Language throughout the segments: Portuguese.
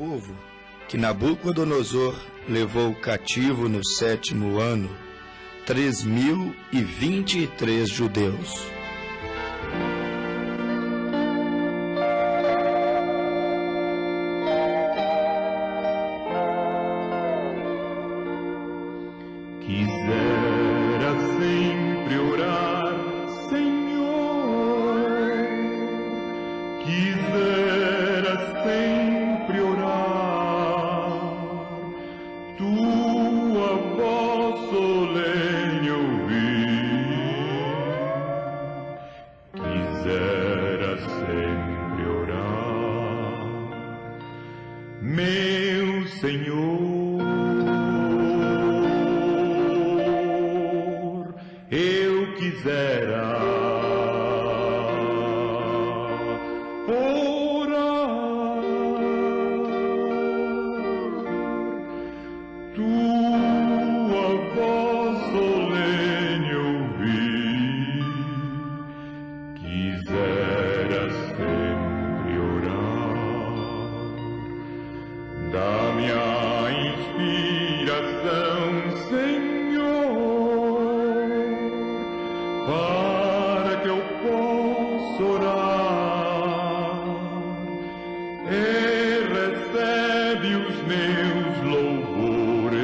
povo que Nabucodonosor levou cativo no 7º ano, 3.023 judeus. Quisera sempre orar, Senhor, quisera sempre orar, tua voz solene ouvir, quisera sempre orar, meu Senhor. Eu quisera orar, tua voz solene ouvir, quisera sempre orar, dá-me a inspiração, Senhor, para que eu possa orar, e recebe os meus louvores,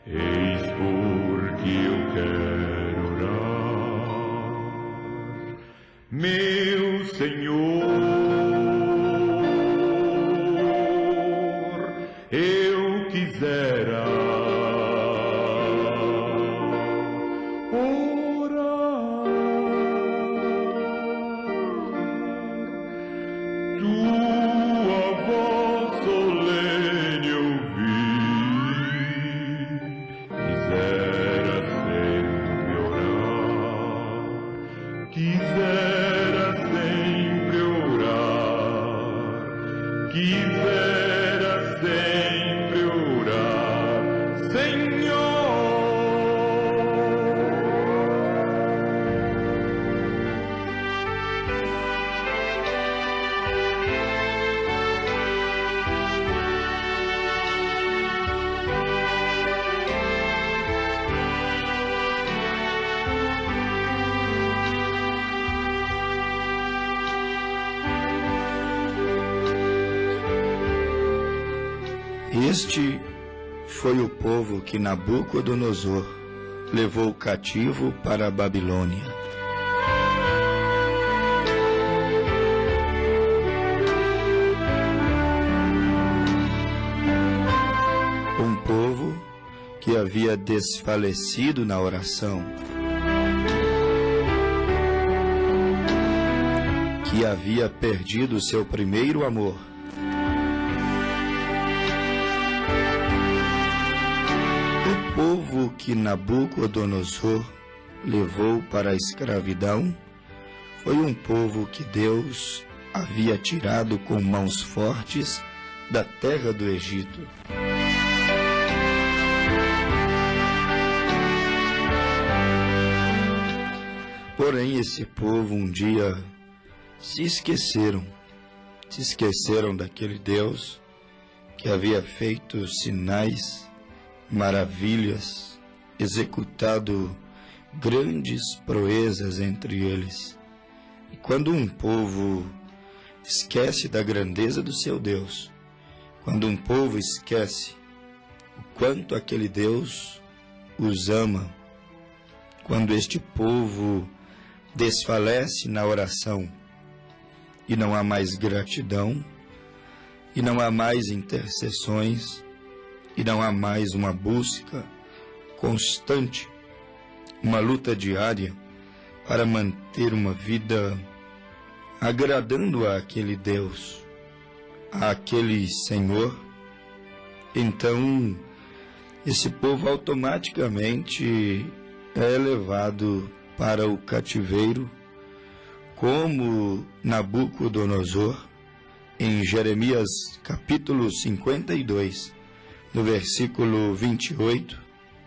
eis porque eu quero orar, meu Senhor, eu quisera tua voz solene ouvir, quisera sempre orar, quisera sempre orar, quisera sempre orar, Senhor. Este foi o povo que Nabucodonosor levou cativo para a Babilônia. Um povo que havia desfalecido na oração, que havia perdido seu primeiro amor, o povo que Nabucodonosor levou para a escravidão foi um povo que Deus havia tirado com mãos fortes da terra do Egito. Porém, esse povo um dia se esqueceram daquele Deus que havia feito sinais, maravilhas, executado grandes proezas entre eles. E quando um povo esquece da grandeza do seu Deus, quando um povo esquece o quanto aquele Deus os ama, quando este povo desfalece na oração e não há mais gratidão, e não há mais intercessões, e não há mais uma busca constante, uma luta diária para manter uma vida agradando àquele Deus, àquele Senhor, então esse povo automaticamente é levado para o cativeiro, como Nabucodonosor, em Jeremias capítulo 52, no versículo 28,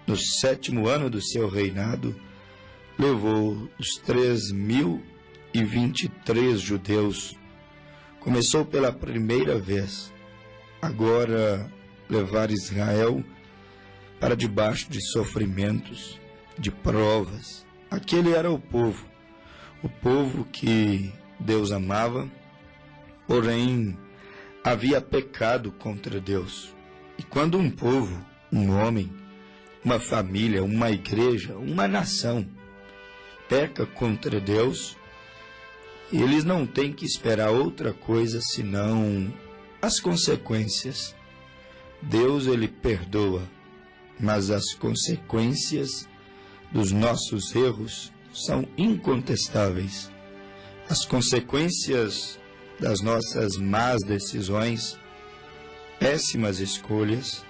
no 7º ano do seu reinado, levou os 3.023 judeus começou pela primeira vez, agora levar Israel para debaixo de sofrimentos, de provas. Aquele era o povo que Deus amava, porém havia pecado contra Deus. E quando um povo, um homem, uma família, uma igreja, uma nação peca contra Deus, eles não têm que esperar outra coisa senão as consequências. Deus, ele perdoa, mas as consequências dos nossos erros são incontestáveis. As consequências das nossas más decisões, péssimas escolhas,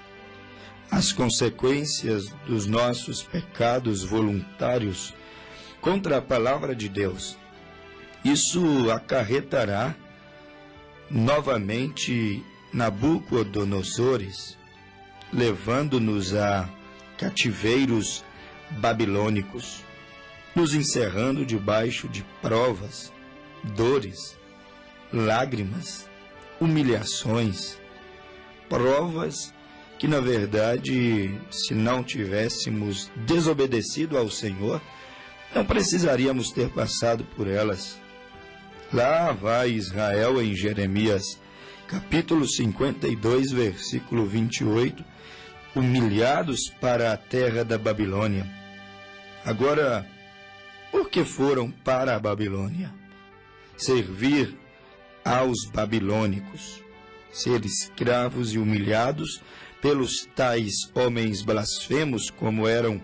as consequências dos nossos pecados voluntários contra a palavra de Deus. Isso acarretará novamente Nabucodonosores, levando-nos a cativeiros babilônicos, nos encerrando debaixo de provas, dores, lágrimas, humilhações, provas que, na verdade, se não tivéssemos desobedecido ao Senhor, não precisaríamos ter passado por elas. Lá vai Israel em Jeremias, capítulo 52, versículo 28, humilhados para a terra da Babilônia. Agora, por que foram para a Babilônia? Servir aos babilônicos, ser escravos e humilhados pelos tais homens blasfemos, como eram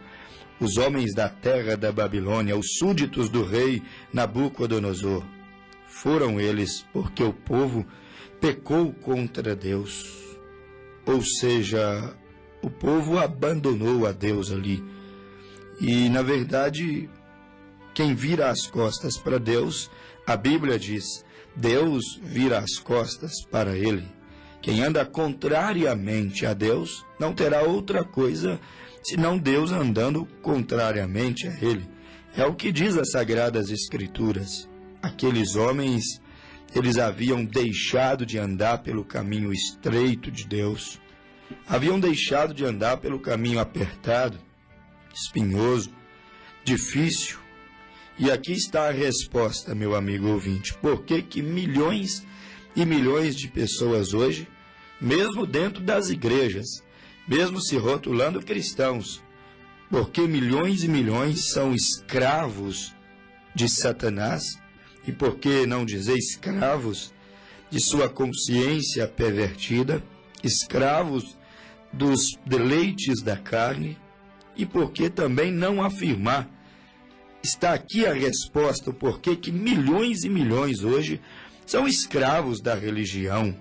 os homens da terra da Babilônia, os súditos do rei Nabucodonosor. Foram eles porque o povo pecou contra Deus. Ou seja, o povo abandonou a Deus ali. E, na verdade, quem vira as costas para Deus, a Bíblia diz, Deus vira as costas para ele. Quem anda contrariamente a Deus não terá outra coisa senão Deus andando contrariamente a ele. É o que diz as Sagradas Escrituras. Aqueles homens, eles haviam deixado de andar pelo caminho estreito de Deus. Haviam deixado de andar pelo caminho apertado, espinhoso, difícil. E aqui está a resposta, meu amigo ouvinte. Por que milhões e milhões de pessoas hoje, mesmo dentro das igrejas, mesmo se rotulando cristãos, porque milhões e milhões são escravos de Satanás, e por que não dizer escravos de sua consciência pervertida, escravos dos deleites da carne, e por que também não afirmar? Está aqui a resposta, por que milhões e milhões hoje são escravos da religião.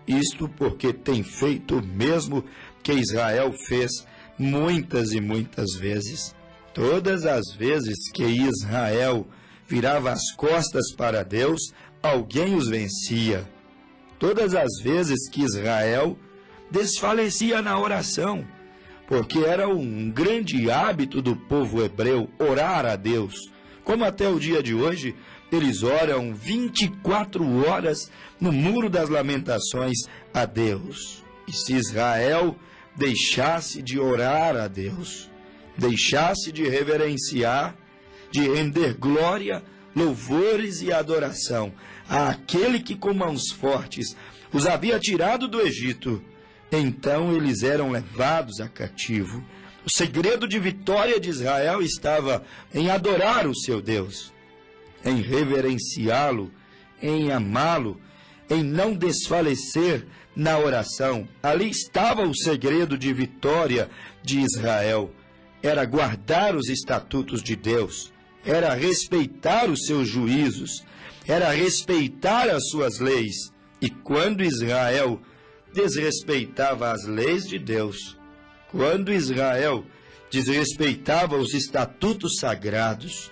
Isto porque tem feito o mesmo que Israel fez muitas e muitas vezes. Todas as vezes que Israel virava as costas para Deus, alguém os vencia. Todas as vezes que Israel desfalecia na oração, porque era um grande hábito do povo hebreu orar a Deus, como até o dia de hoje, eles oram 24 horas no Muro das Lamentações a Deus. E se Israel deixasse de orar a Deus, deixasse de reverenciar, de render glória, louvores e adoração àquele que com mãos fortes os havia tirado do Egito, então eles eram levados a cativo. O segredo de vitória de Israel estava em adorar o seu Deus, em reverenciá-lo, em amá-lo, em não desfalecer na oração. Ali estava o segredo de vitória de Israel. Era guardar os estatutos de Deus, era respeitar os seus juízos, era respeitar as suas leis. E quando Israel desrespeitava as leis de Deus, quando Israel desrespeitava os estatutos sagrados,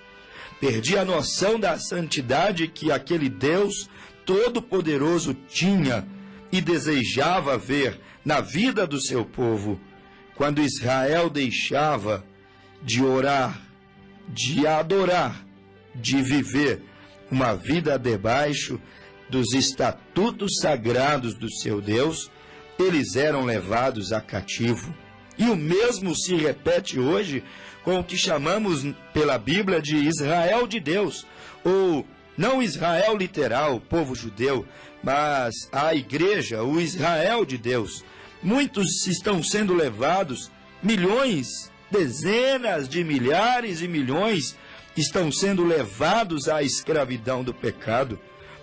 perdia a noção da santidade que aquele Deus Todo-Poderoso tinha e desejava ver na vida do seu povo. Quando Israel deixava de orar, de adorar, de viver uma vida debaixo dos estatutos sagrados do seu Deus, eles eram levados a cativo. E o mesmo se repete hoje com o que chamamos pela Bíblia de Israel de Deus, ou não Israel literal, o povo judeu, mas a igreja, o Israel de Deus. Muitos estão sendo levados, milhões, dezenas de milhares e milhões estão sendo levados à escravidão do pecado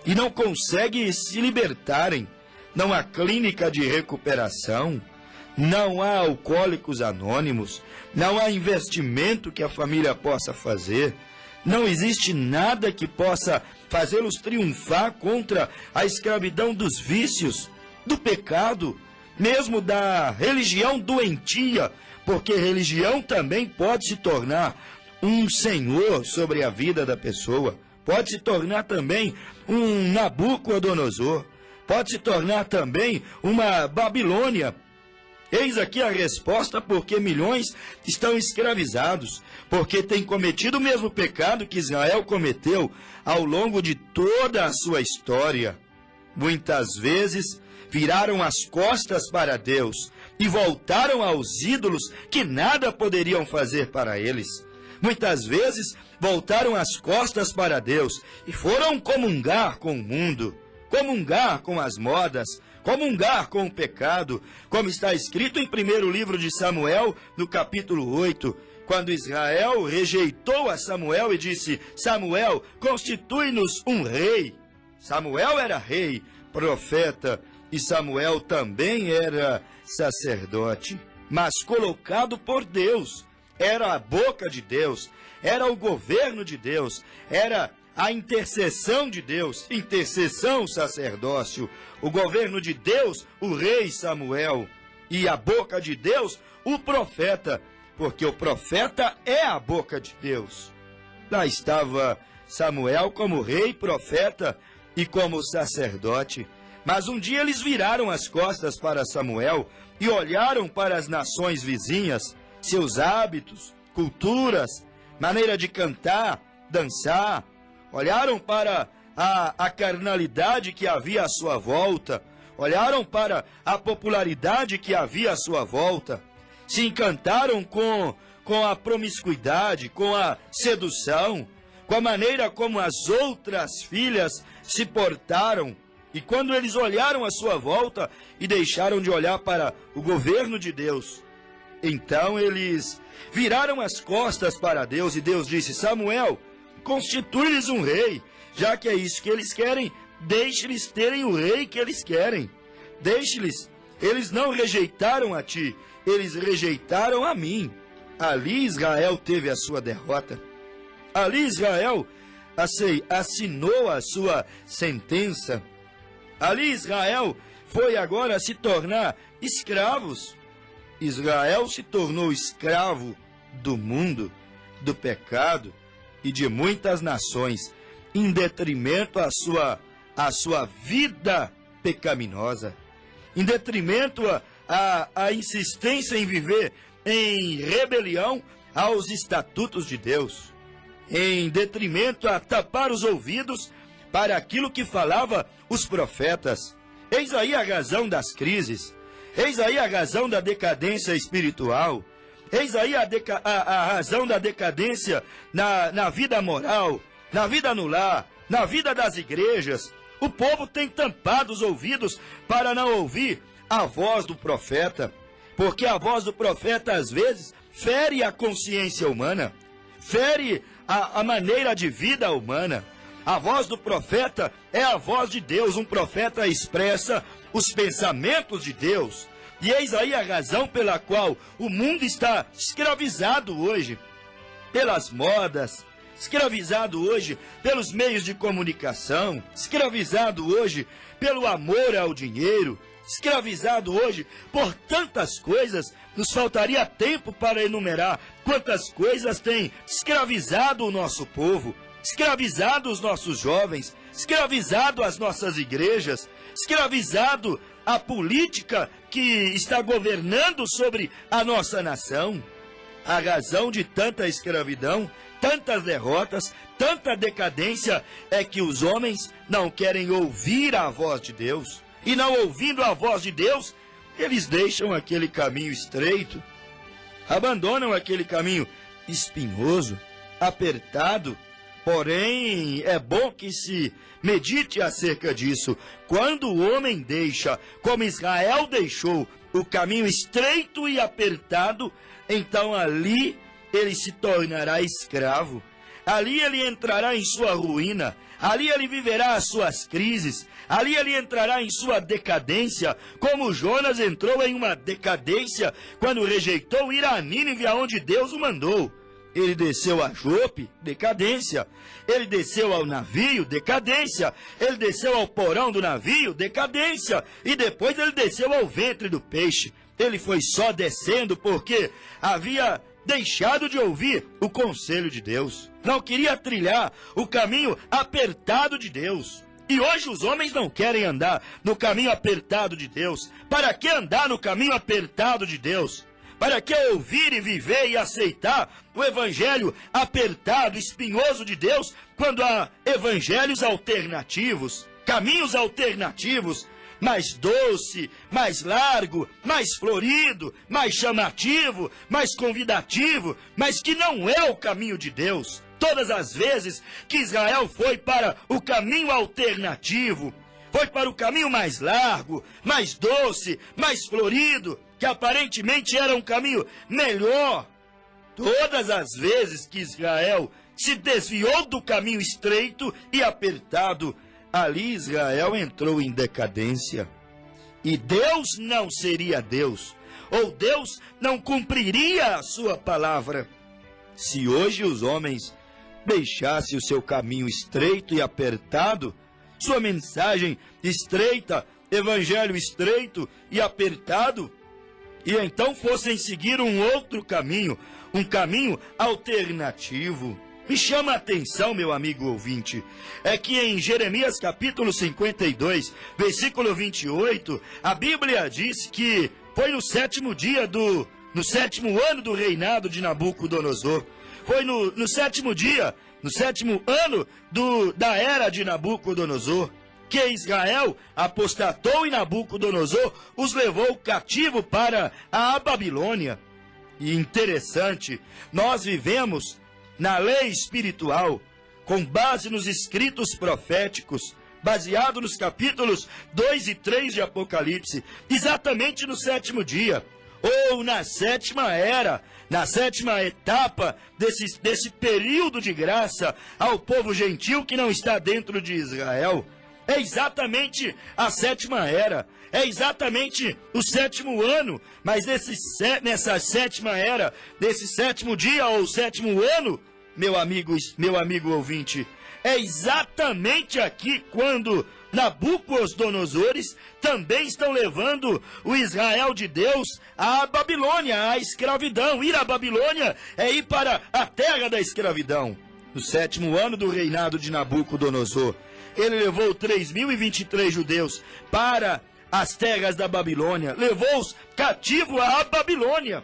e não conseguem se libertarem. Não há clínica de recuperação, não há alcoólicos anônimos, não há investimento que a família possa fazer, não existe nada que possa fazê-los triunfar contra a escravidão dos vícios, do pecado, mesmo da religião doentia, porque religião também pode se tornar um senhor sobre a vida da pessoa, pode se tornar também um Nabucodonosor, pode se tornar também uma Babilônia. Eis aqui a resposta porque milhões estão escravizados, porque têm cometido o mesmo pecado que Israel cometeu ao longo de toda a sua história. Muitas vezes viraram as costas para Deus e voltaram aos ídolos que nada poderiam fazer para eles. Muitas vezes voltaram as costas para Deus e foram comungar com o mundo, comungar com as modas, comungar com o pecado, como está escrito em 1º livro de Samuel, no capítulo 8, quando Israel rejeitou a Samuel e disse: Samuel, constitui-nos um rei. Samuel era rei, profeta, e Samuel também era sacerdote, mas colocado por Deus. Era a boca de Deus, era o governo de Deus, era a intercessão de Deus, intercessão, sacerdócio, o governo de Deus, o rei Samuel, e a boca de Deus, o profeta, porque o profeta é a boca de Deus. Lá estava Samuel como rei, profeta e como sacerdote. Mas um dia eles viraram as costas para Samuel e olharam para as nações vizinhas, seus hábitos, culturas, maneira de cantar, dançar. Olharam para a carnalidade que havia à sua volta, olharam para a popularidade que havia à sua volta, se encantaram com a promiscuidade, com a sedução, com a maneira como as outras filhas se portaram. E quando eles olharam à sua volta e deixaram de olhar para o governo de Deus, então eles viraram as costas para Deus e Deus disse: Samuel, constitui-lhes um rei, já que é isso que eles querem, deixe-lhes terem o rei que eles querem. Deixe-lhes, eles não rejeitaram a ti, eles rejeitaram a mim. Ali Israel teve a sua derrota. Ali Israel assinou a sua sentença. Ali Israel foi agora se tornar escravos. Israel se tornou escravo do mundo, do pecado e de muitas nações, em detrimento à sua vida pecaminosa, em detrimento à insistência em viver em rebelião aos estatutos de Deus, em detrimento a tapar os ouvidos para aquilo que falava os profetas. Eis aí a razão das crises, eis aí a razão da decadência espiritual, eis aí a razão da decadência na vida moral, na vida no lar, na vida das igrejas. O povo tem tampado os ouvidos para não ouvir a voz do profeta, porque a voz do profeta às vezes fere a consciência humana, fere a maneira de vida humana. A voz do profeta é a voz de Deus. Um profeta expressa os pensamentos de Deus. E eis aí a razão pela qual o mundo está escravizado hoje pelas modas, escravizado hoje pelos meios de comunicação, escravizado hoje pelo amor ao dinheiro, escravizado hoje por tantas coisas. Nos faltaria tempo para enumerar quantas coisas têm escravizado o nosso povo, escravizado os nossos jovens, escravizado as nossas igrejas, escravizado a política que está governando sobre a nossa nação. A razão de tanta escravidão tantas derrotas, tanta decadência, é que os homens não querem ouvir a voz de Deus. E não ouvindo a voz de Deus, eles deixam aquele caminho estreito, abandonam aquele caminho espinhoso, apertado. Porém, é bom que se medite acerca disso. Quando o homem deixa, como Israel deixou, o caminho estreito e apertado, então ali ele se tornará escravo. Ali ele entrará em sua ruína. Ali ele viverá as suas crises. Ali ele entrará em sua decadência, como Jonas entrou em uma decadência quando rejeitou ir a Nínive, aonde Deus o mandou. Ele desceu a Jope, decadência. Ele desceu ao navio, decadência. Ele desceu ao porão do navio, decadência. E depois ele desceu ao ventre do peixe. Ele foi só descendo porque havia deixado de ouvir o conselho de Deus. Não queria trilhar o caminho apertado de Deus. E hoje os homens não querem andar no caminho apertado de Deus. Para que andar no caminho apertado de Deus? Para que ouvir e viver e aceitar o evangelho apertado, espinhoso de Deus, quando há evangelhos alternativos, caminhos alternativos, mais doce, mais largo, mais florido, mais chamativo, mais convidativo, mas que não é o caminho de Deus. Todas as vezes que Israel foi para o caminho alternativo, foi para o caminho mais largo, mais doce, mais florido, que aparentemente era um caminho melhor. Todas as vezes que Israel se desviou do caminho estreito e apertado, ali Israel entrou em decadência. E Deus não seria Deus, ou Deus não cumpriria a sua palavra, se hoje os homens deixassem o seu caminho estreito e apertado, sua mensagem estreita, evangelho estreito e apertado, e então fossem seguir um outro caminho, um caminho alternativo. Me chama a atenção, meu amigo ouvinte, é que em Jeremias capítulo 52, versículo 28, a Bíblia diz que foi no sétimo dia no sétimo ano do reinado de Nabucodonosor. Foi no sétimo dia, no sétimo ano da era de Nabucodonosor, que Israel apostatou e Nabucodonosor os levou cativo para a Babilônia. E interessante, nós vivemos na lei espiritual, com base nos escritos proféticos, baseado nos capítulos 2 e 3 de Apocalipse, exatamente no sétimo dia, ou na sétima era, na sétima etapa desse período de graça ao povo gentil que não está dentro de Israel. É exatamente a sétima era, é exatamente o sétimo ano, mas nessa sétima era, nesse sétimo dia ou sétimo ano, meu amigo ouvinte, é exatamente aqui quando Nabucodonosores também estão levando o Israel de Deus à Babilônia, à escravidão. Ir à Babilônia é ir para a terra da escravidão. No sétimo ano do reinado de Nabucodonosor, ele levou 3.023 judeus para as terras da Babilônia, levou-os cativo à Babilônia.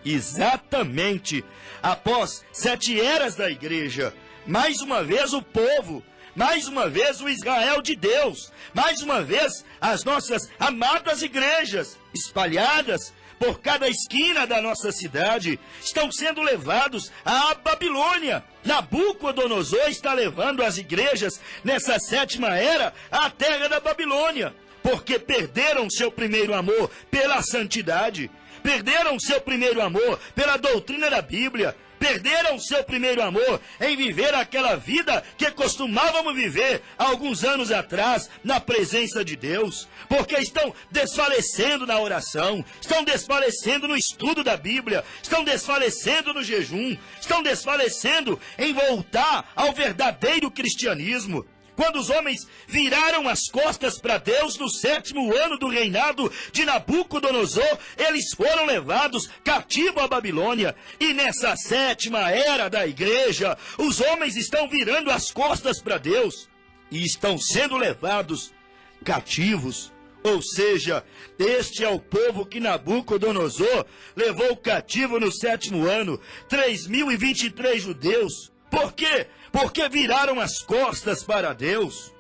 Exatamente após 7 eras da igreja, mais uma vez o povo, mais uma vez o Israel de Deus, mais uma vez as nossas amadas igrejas espalhadas por cada esquina da nossa cidade estão sendo levados à Babilônia. Nabucodonosor está levando as igrejas nessa sétima era à terra da Babilônia, porque perderam seu primeiro amor pela santidade, perderam seu primeiro amor pela doutrina da Bíblia, perderam seu primeiro amor em viver aquela vida que costumávamos viver há alguns anos atrás na presença de Deus, porque estão desfalecendo na oração, estão desfalecendo no estudo da Bíblia, estão desfalecendo no jejum, estão desfalecendo em voltar ao verdadeiro cristianismo. Quando os homens viraram as costas para Deus no sétimo ano do reinado de Nabucodonosor, eles foram levados cativos à Babilônia. E nessa sétima era da igreja, os homens estão virando as costas para Deus e estão sendo levados cativos. Ou seja, este é o povo que Nabucodonosor levou cativo no 7º ano, 3.023 judeus. Por quê? Porque viraram as costas para Deus.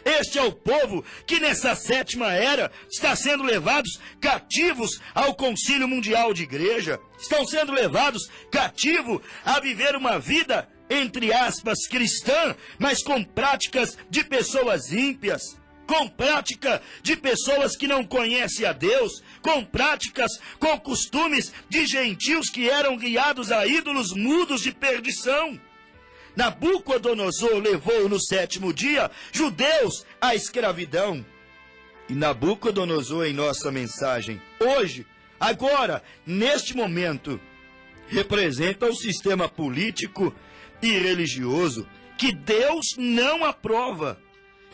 Este é o povo que nessa 7ª era está sendo levados cativos ao Concílio Mundial de Igreja. Estão sendo levados cativos a viver uma vida, entre aspas, cristã, mas com práticas de pessoas ímpias, com prática de pessoas que não conhecem a Deus, com práticas, com costumes de gentios que eram guiados a ídolos mudos de perdição. Nabucodonosor levou no 7º dia judeus à escravidão. E Nabucodonosor, em nossa mensagem, hoje, agora, neste momento, representa o sistema político e religioso que Deus não aprova.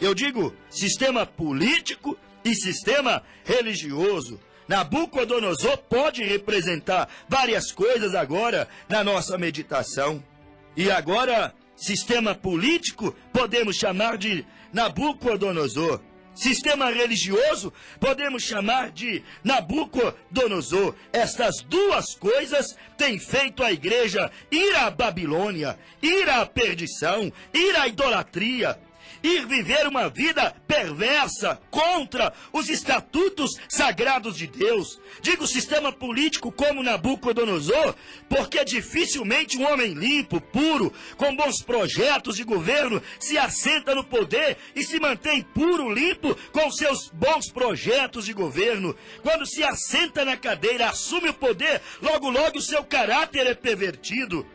Eu digo sistema político e sistema religioso. Nabucodonosor pode representar várias coisas agora na nossa meditação. E agora, sistema político, podemos chamar de Nabucodonosor. Sistema religioso, podemos chamar de Nabucodonosor. Estas duas coisas têm feito a igreja ir à Babilônia, ir à perdição, ir à idolatria, ir viver uma vida perversa contra os estatutos sagrados de Deus. Digo sistema político como Nabucodonosor, porque dificilmente um homem limpo, puro, com bons projetos de governo, se assenta no poder e se mantém puro, limpo, com seus bons projetos de governo. Quando se assenta na cadeira, assume o poder, logo o seu caráter é pervertido.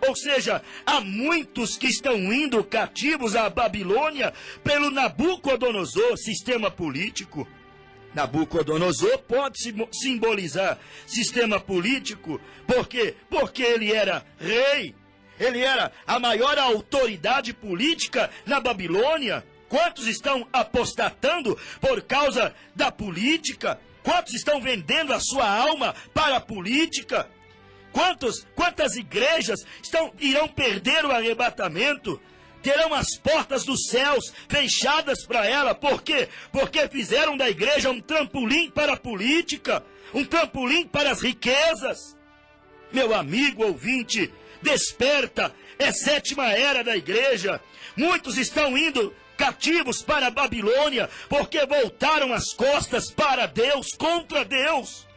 Ou seja, há muitos que estão indo cativos à Babilônia pelo Nabucodonosor, sistema político. Nabucodonosor pode simbolizar sistema político, por quê? Porque ele era rei, ele era a maior autoridade política na Babilônia. Quantos estão apostatando por causa da política? Quantos estão vendendo a sua alma para a política? Quantas igrejas irão perder o arrebatamento? Terão as portas dos céus fechadas para ela. Por quê? Porque fizeram da igreja um trampolim para a política, um trampolim para as riquezas. Meu amigo ouvinte, desperta, é 7ª era da igreja. Muitos estão indo cativos para a Babilônia porque voltaram as costas para Deus, contra Deus.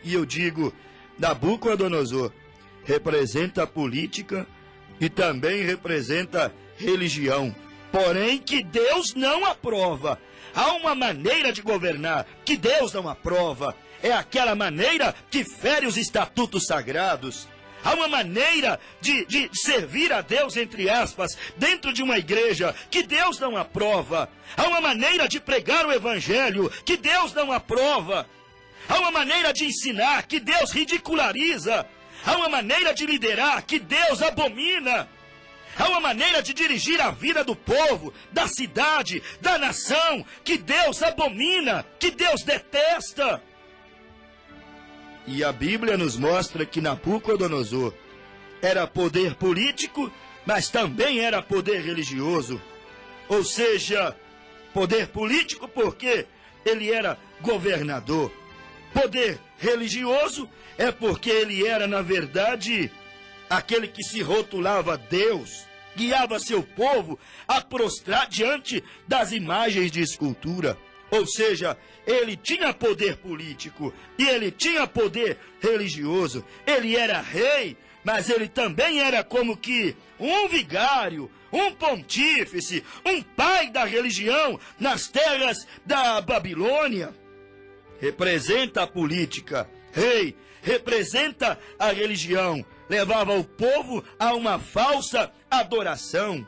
E eu digo, Nabucodonosor representa a política e também representa religião, porém que Deus não aprova. Há uma maneira de governar que Deus não aprova, é aquela maneira que fere os estatutos sagrados. Há uma maneira de servir a Deus, entre aspas, dentro de uma igreja que Deus não aprova. Há uma maneira de pregar o evangelho que Deus não aprova. Há uma maneira de ensinar que Deus ridiculariza. Há uma maneira de liderar que Deus abomina. Há uma maneira de dirigir a vida do povo, da cidade, da nação, que Deus abomina, que Deus detesta. E a Bíblia nos mostra que Nabucodonosor era poder político, mas também era poder religioso. Ou seja, poder político porque ele era governador. Poder religioso é porque ele era, na verdade, aquele que se rotulava Deus, guiava seu povo a prostrar diante das imagens de escultura. Ou seja, ele tinha poder político e ele tinha poder religioso. Ele era rei, mas ele também era como que um vigário, um pontífice, um pai da religião nas terras da Babilônia. Representa a política, rei, representa a religião, levava o povo a uma falsa adoração.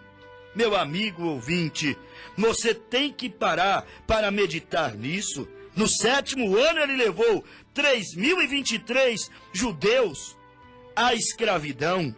Meu amigo ouvinte, você tem que parar para meditar nisso. No 7º ano ele levou 3.023 judeus à escravidão,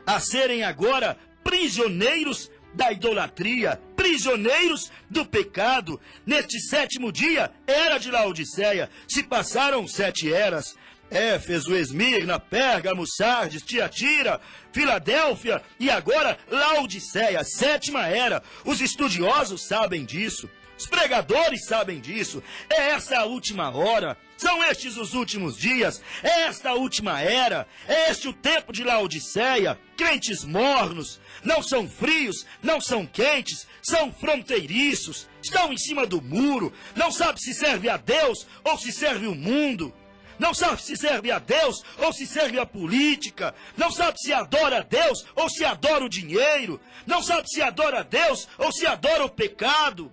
a serem agora prisioneiros da idolatria, prisioneiros do pecado. Neste 7º dia, era de Laodiceia, se passaram 7 eras. Éfeso, Esmirna, Pérgamo, Sardes, Tiatira, Filadélfia e agora Laodiceia, 7ª era. Os estudiosos sabem disso. Os pregadores sabem disso. É essa a última hora. São estes os últimos dias. É esta a última era. É este o tempo de Laodiceia. Crentes mornos. Não são frios, não são quentes. São fronteiriços. Estão em cima do muro. Não sabe se serve a Deus ou se serve o mundo. Não sabe se serve a Deus ou se serve a política. Não sabe se adora a Deus ou se adora o dinheiro. Não sabe se adora a Deus ou se adora o pecado.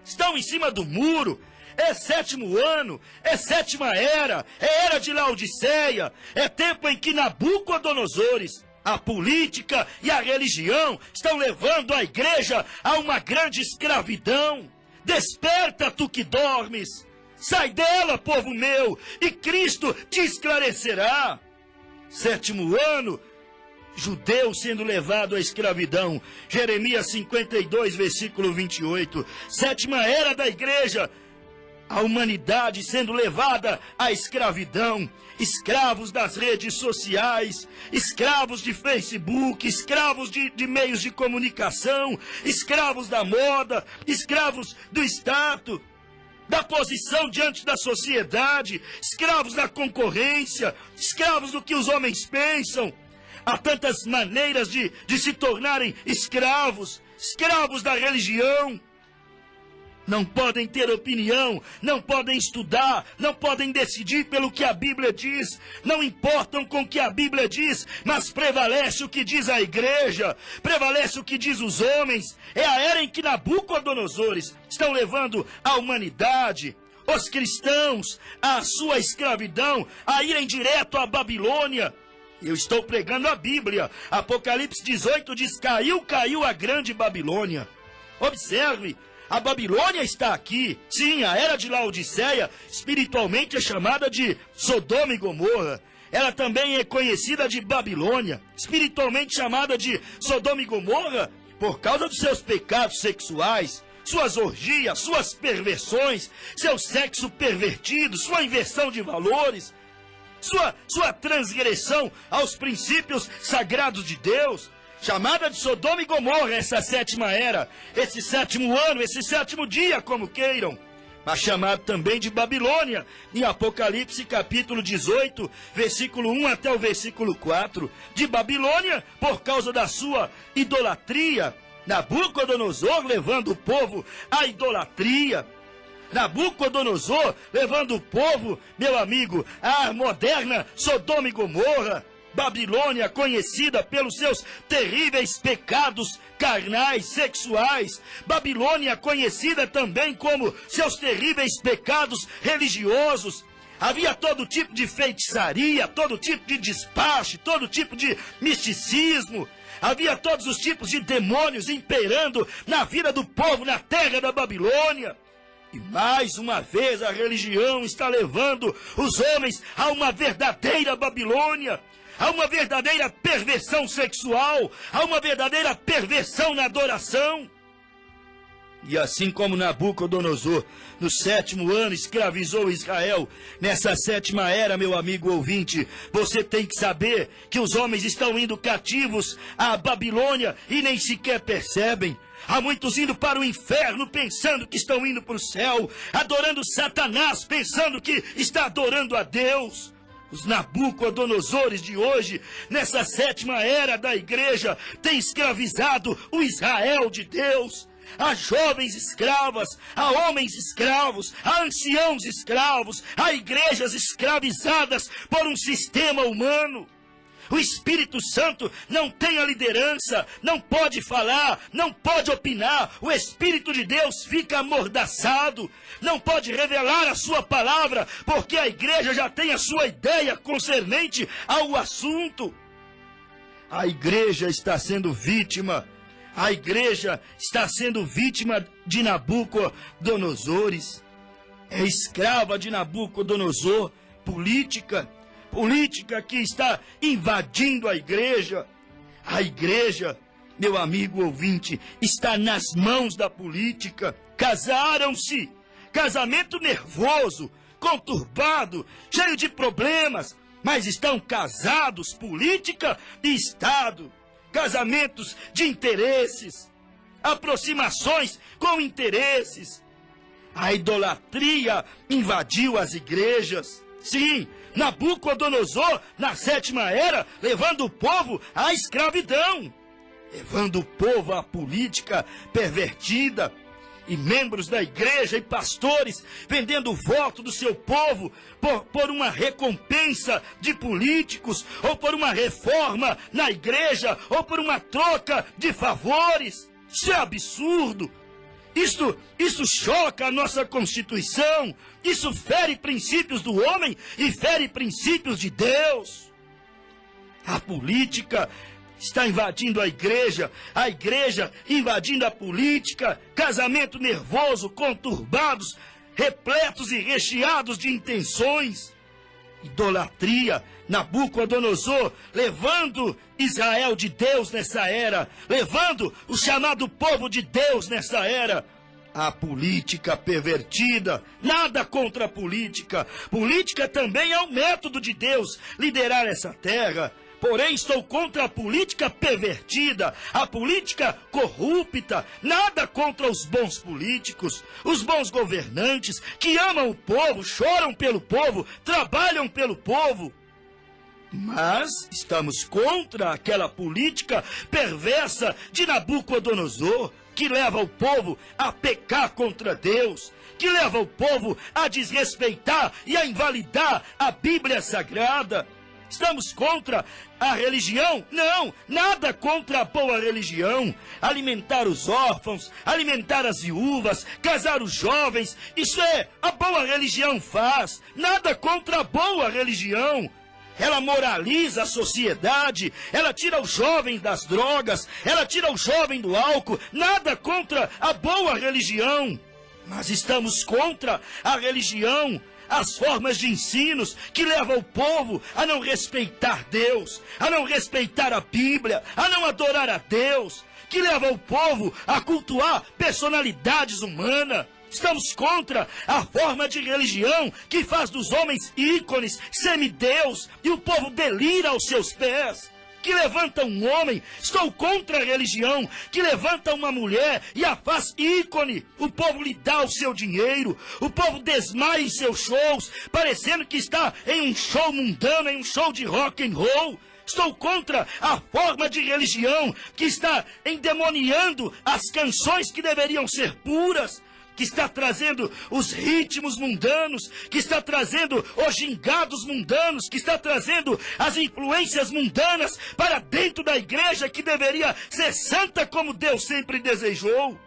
Estão em cima do muro. É sétimo ano, é sétima era, é era de Laodiceia, é tempo em que Nabucodonosores, a política e a religião estão levando a igreja a uma grande escravidão. Desperta, tu que dormes, sai dela, povo meu, e Cristo te esclarecerá. Sétimo ano, judeu sendo levado à escravidão. Jeremias 52, versículo 28. Sétima era da igreja. A humanidade sendo levada à escravidão. Escravos das redes sociais, escravos de Facebook, escravos de meios de comunicação, escravos da moda, escravos do status, da posição diante da sociedade, escravos da concorrência, escravos do que os homens pensam. Há tantas maneiras de se tornarem escravos, escravos da religião. Não podem ter opinião, não podem estudar, não podem decidir pelo que a Bíblia diz, não importam com o que a Bíblia diz, mas prevalece o que diz a igreja, prevalece o que diz os homens. É a era em que Nabucodonosores estão levando a humanidade, os cristãos, à sua escravidão, a irem direto à Babilônia. Eu estou pregando a Bíblia. Apocalipse 18 diz: caiu a grande Babilônia. Observe, a Babilônia está aqui. Sim, a era de Laodiceia espiritualmente é chamada de Sodoma e Gomorra. Ela também é conhecida de Babilônia, espiritualmente chamada de Sodoma e Gomorra por causa dos seus pecados sexuais, suas orgias, suas perversões, seu sexo pervertido, sua inversão de valores, sua transgressão aos princípios sagrados de Deus. Chamada de Sodoma e Gomorra, essa sétima era, esse sétimo ano, esse sétimo dia, como queiram. Mas chamado também de Babilônia, em Apocalipse capítulo 18, versículo 1 até o versículo 4. De Babilônia, por causa da sua idolatria. Nabucodonosor levando o povo à idolatria. Nabucodonosor levando o povo, meu amigo, à moderna Sodoma e Gomorra. Babilônia, conhecida pelos seus terríveis pecados carnais, sexuais. Babilônia, conhecida também como seus terríveis pecados religiosos. Havia todo tipo de feitiçaria, todo tipo de despache, todo tipo de misticismo. Havia todos os tipos de demônios imperando na vida do povo na terra da Babilônia. E mais uma vez a religião está levando os homens a uma verdadeira Babilônia, a uma verdadeira perversão sexual, a uma verdadeira perversão na adoração. E assim como Nabucodonosor, no sétimo ano, escravizou Israel, nessa sétima era, meu amigo ouvinte, você tem que saber que os homens estão indo cativos à Babilônia e nem sequer percebem. Há muitos indo para o inferno pensando que estão indo para o céu, adorando Satanás pensando que está adorando a Deus. Os Nabucodonosores de hoje, nessa sétima era da igreja, têm escravizado o Israel de Deus. Há jovens escravas, há homens escravos, há anciãos escravos, há igrejas escravizadas por um sistema humano. O Espírito Santo não tem a liderança, não pode falar, não pode opinar. O Espírito de Deus fica amordaçado, não pode revelar a sua palavra, porque a igreja já tem a sua ideia concernente ao assunto. A igreja está sendo vítima, a igreja está sendo vítima de Nabucodonosores. É escrava de Nabucodonosor, política que está invadindo a igreja. A igreja, meu amigo ouvinte, está nas mãos da política. Casaram-se, casamento nervoso, conturbado, cheio de problemas, mas estão casados, política e Estado, casamentos de interesses. aproximações com interesses. A idolatria invadiu as igrejas. Sim, Nabucodonosor, na 7ª era, levando o povo à escravidão, levando o povo à política pervertida, e membros da igreja e pastores vendendo o voto do seu povo por uma recompensa de políticos, ou por uma reforma na igreja, ou por uma troca de favores. Isso é absurdo. Isso choca a nossa Constituição. Isso fere princípios do homem e fere princípios de Deus. A política está invadindo a igreja invadindo a política, casamento nervoso, conturbados, repletos e recheados de intenções. Idolatria, Nabucodonosor levando Israel de Deus nessa era, levando o chamado povo de Deus nessa era. A política pervertida, nada contra a política. Política também é um método de Deus liderar essa terra. Porém, estou contra a política pervertida, a política corrupta. Nada contra os bons políticos, os bons governantes que amam o povo, choram pelo povo, trabalham pelo povo. Mas estamos contra aquela política perversa de Nabucodonosor, que leva o povo a pecar contra Deus, que leva o povo a desrespeitar e a invalidar a Bíblia Sagrada. Estamos contra a religião? Não, nada contra a boa religião. Alimentar os órfãos, alimentar as viúvas, casar os jovens, isso a boa religião faz. Nada contra a boa religião. Ela moraliza a sociedade, ela tira os jovens das drogas, ela tira o jovem do álcool. Nada contra a boa religião. Mas estamos contra a religião, as formas de ensinos que levam o povo a não respeitar Deus, a não respeitar a Bíblia, a não adorar a Deus, que levam o povo a cultuar personalidades humanas. Estamos contra a forma de religião que faz dos homens ícones, semideus, e o povo delira aos seus pés. Que levanta um homem, estou contra a religião, que levanta uma mulher e a faz ícone. O povo lhe dá o seu dinheiro, o povo desmaia em seus shows, parecendo que está em um show mundano, em um show de rock and roll. Estou contra a forma de religião que está endemoniando as canções que deveriam ser puras, que está trazendo os ritmos mundanos, que está trazendo os gingados mundanos, que está trazendo as influências mundanas para dentro da igreja que deveria ser santa como Deus sempre desejou.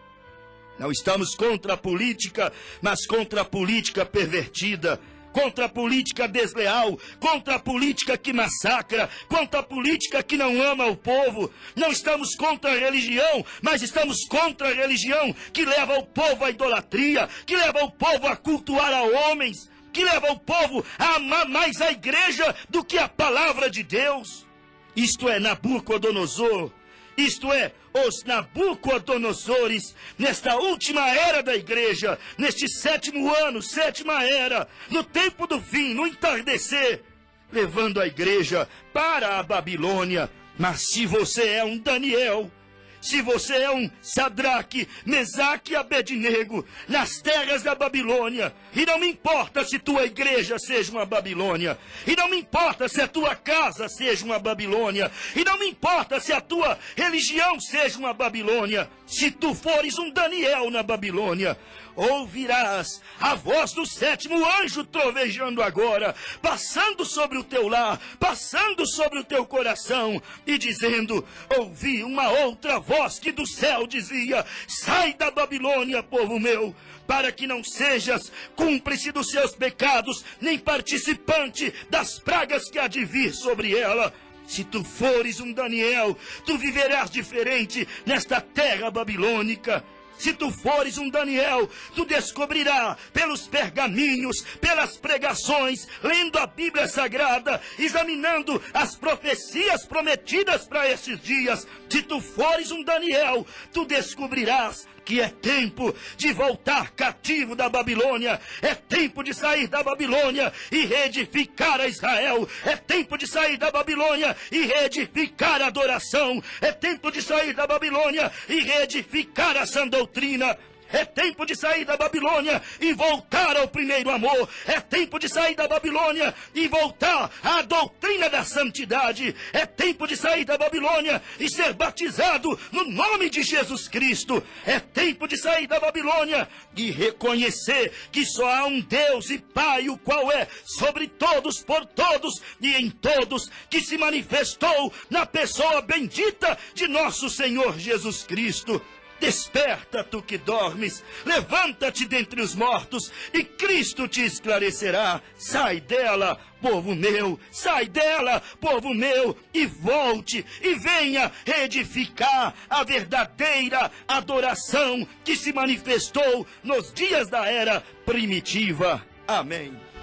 Não estamos contra a política, mas contra a política pervertida, contra a política desleal, contra a política que massacra, contra a política que não ama o povo. Não estamos contra a religião, mas estamos contra a religião que leva o povo à idolatria, que leva o povo a cultuar a homens, que leva o povo a amar mais a igreja do que a palavra de Deus. Isto é Nabucodonosor. Isto é, os Nabucodonosores, nesta última era da igreja, neste 7º ano, 7ª era, no tempo do fim, no entardecer, levando a igreja para a Babilônia. Mas se você é um Daniel, se você é um Sadraque, Mesaque e Abednego, nas terras da Babilônia, e não me importa se tua igreja seja uma Babilônia, e não me importa se a tua casa seja uma Babilônia, e não me importa se a tua religião seja uma Babilônia, se tu fores um Daniel na Babilônia, ouvirás a voz do 7º anjo trovejando agora, passando sobre o teu lar, passando sobre o teu coração, e dizendo: ouvi uma outra voz que do céu dizia: sai da Babilônia, povo meu, para que não sejas cúmplice dos seus pecados, nem participante das pragas que há de vir sobre ela. Se tu fores um Daniel, tu viverás diferente nesta terra babilônica. Se tu fores um Daniel, tu descobrirás pelos pergaminhos, pelas pregações, lendo a Bíblia Sagrada, examinando as profecias prometidas para esses dias. Se tu fores um Daniel, tu descobrirás que é tempo de voltar cativo da Babilônia, é tempo de sair da Babilônia e reedificar a Israel, é tempo de sair da Babilônia e reedificar a adoração, é tempo de sair da Babilônia e reedificar a sã doutrina. É tempo de sair da Babilônia e voltar ao primeiro amor. É tempo de sair da Babilônia e voltar à doutrina da santidade. É tempo de sair da Babilônia e ser batizado no nome de Jesus Cristo. É tempo de sair da Babilônia e reconhecer que só há um Deus e Pai, o qual é sobre todos, por todos e em todos, que se manifestou na pessoa bendita de nosso Senhor Jesus Cristo. Desperta, tu que dormes, levanta-te dentre os mortos, e Cristo te esclarecerá. Sai dela, povo meu, sai dela, povo meu, e volte, e venha reedificar a verdadeira adoração que se manifestou nos dias da era primitiva. Amém.